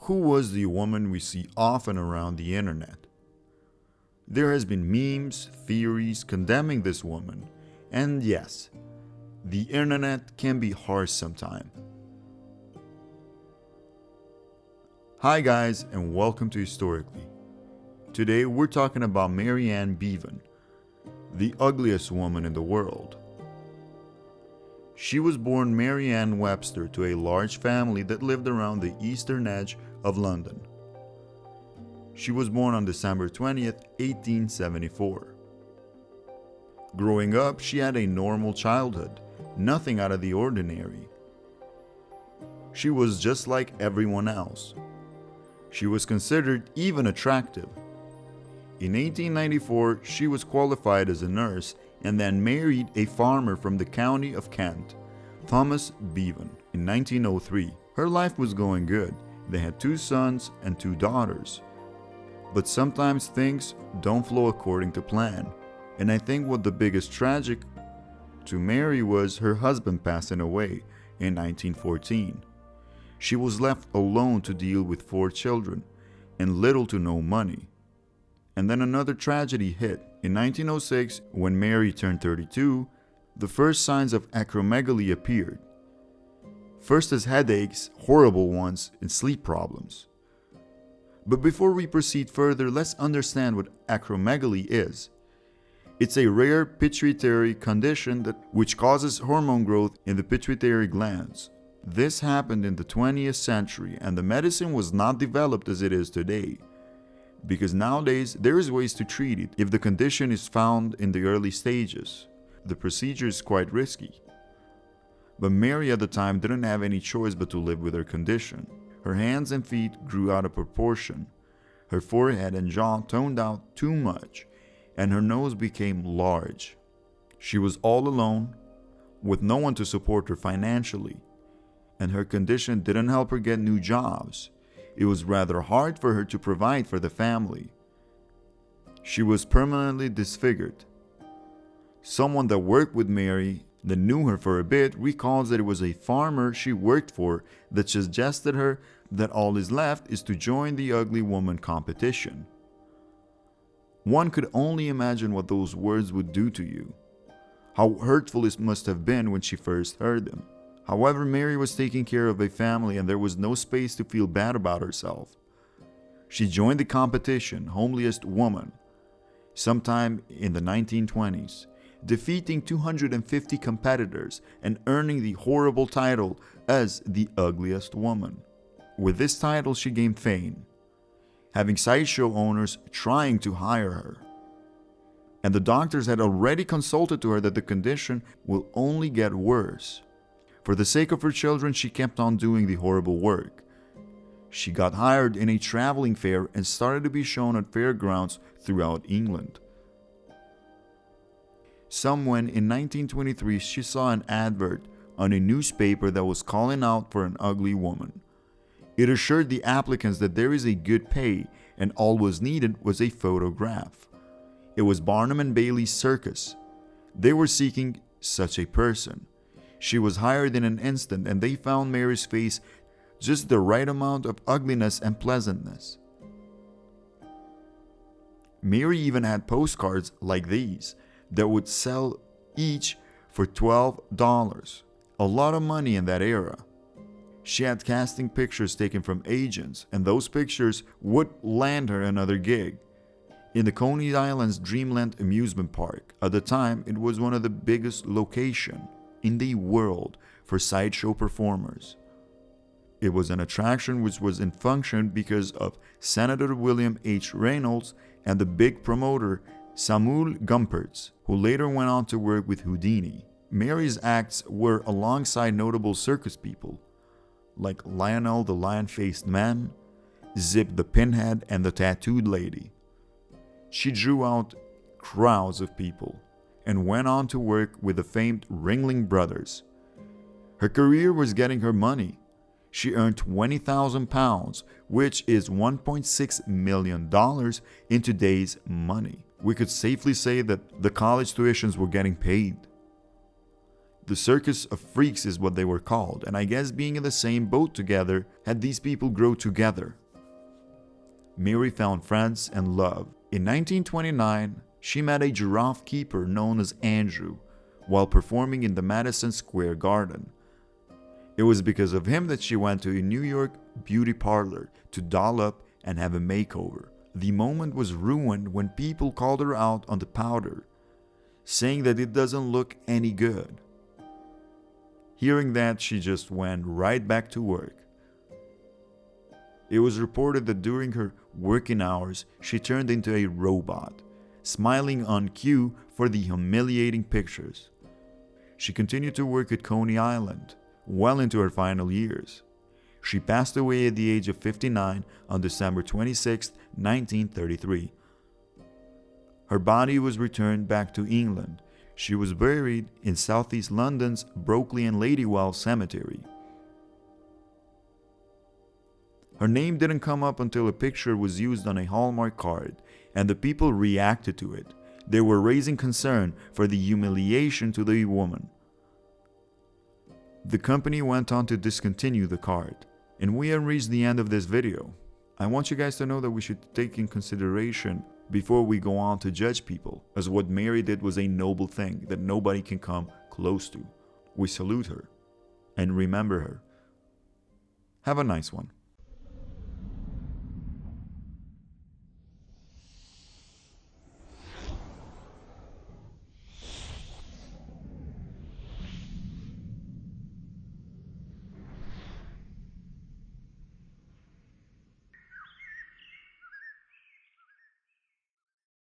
Who was the woman we see often around the internet? There has been memes, theories condemning this woman, and yes, the internet can be harsh sometimes. Hi guys, and welcome to Historically. Today we're talking about Mary Ann Bevan, the ugliest woman in the world. She was born Mary Ann Wesbter to a large family that lived around the eastern edge of London. She was born on December 20th, 1874. Growing up, she had a normal childhood, nothing out of the ordinary. She was just like everyone else. She was considered even attractive. In 1894, she was qualified as a nurse and then married a farmer from the county of Kent, Thomas Bevan, in 1903. Her life was going good. They had 2 sons and 2 daughters. But sometimes things don't flow according to plan. And I think what the biggest tragic to Mary was her husband passing away in 1914. She was left alone to deal with 4 children and little to no money. And then another tragedy hit. In 1906, when Mary turned 32, the first signs of acromegaly appeared. First as headaches, horrible ones, and sleep problems. But before we proceed further, let's understand what acromegaly is. It's a rare pituitary condition which causes hormone growth in the pituitary glands. This happened in the 20th century, and the medicine was not developed as it is today. Because nowadays, there is ways to treat it if the condition is found in the early stages. The procedure is quite risky. But Mary at the time didn't have any choice but to live with her condition. Her hands and feet grew out of proportion. Her forehead and jaw toned out too much, and her nose became large. She was all alone, with no one to support her financially, and her condition didn't help her get new jobs. It was rather hard for her to provide for the family. She was permanently disfigured. Someone that worked with Mary, that knew her for a bit, recalls that it was a farmer she worked for that suggested her that all is left is to join the ugly woman competition. One could only imagine what those words would do to you. How hurtful it must have been when she first heard them. However, Mary was taking care of a family and there was no space to feel bad about herself. She joined the competition, Ugliest Woman, sometime in the 1920s, defeating 250 competitors and earning the horrible title as the Ugliest Woman. With this title, she gained fame, having sideshow owners trying to hire her. And the doctors had already consulted to her that the condition will only get worse. For the sake of her children, she kept on doing the horrible work. She got hired in a traveling fair and started to be shown at fairgrounds throughout England. When in 1923 she saw an advert on a newspaper that was calling out for an ugly woman. It assured the applicants that there is a good pay and all was needed was a photograph. It was Barnum and Bailey's circus. They were seeking such a person. She was hired in an instant and they found Mary's face just the right amount of ugliness and pleasantness. Mary even had postcards like these that would sell each for $12, a lot of money in that era. She had casting pictures taken from agents, and those pictures would land her another gig. In the Coney Island's Dreamland amusement park, at the time it was one of the biggest locations in the world for sideshow performers. It was an attraction which was in function because of Senator William H. Reynolds and the big promoter Samuel Gumpertz, who later went on to work with Houdini. Mary's acts were alongside notable circus people like Lionel the Lion-Faced Man, Zip the Pinhead, and the Tattooed Lady. She drew out crowds of people and went on to work with the famed Ringling Brothers. Her career was getting her money. She earned £20,000, which is $1.6 million in today's money. We could safely say that the college tuitions were getting paid. The circus of freaks is what they were called, and I guess being in the same boat together had these people grow together. Mary found friends and love. In 1929, she met a giraffe keeper known as Andrew while performing in the Madison Square Garden. It was because of him that she went to a New York beauty parlor to doll up and have a makeover. The moment was ruined when people called her out on the powder, saying that it doesn't look any good. Hearing that, she just went right back to work. It was reported that during her working hours, she turned into a robot, smiling on cue for the humiliating pictures. She continued to work at Coney Island well into her final years. She passed away at the age of 59 on December 26, 1933. Her body was returned back to England. She was buried in southeast London's Brockley and Ladywell Cemetery. Her name didn't come up until a picture was used on a Hallmark card, and the people reacted to it. They were raising concern for the humiliation to the woman. The company went on to discontinue the card. And we have reached the end of this video. I want you guys to know that we should take in consideration before we go on to judge people, as what Mary did was a noble thing that nobody can come close to. We salute her and remember her. Have a nice one.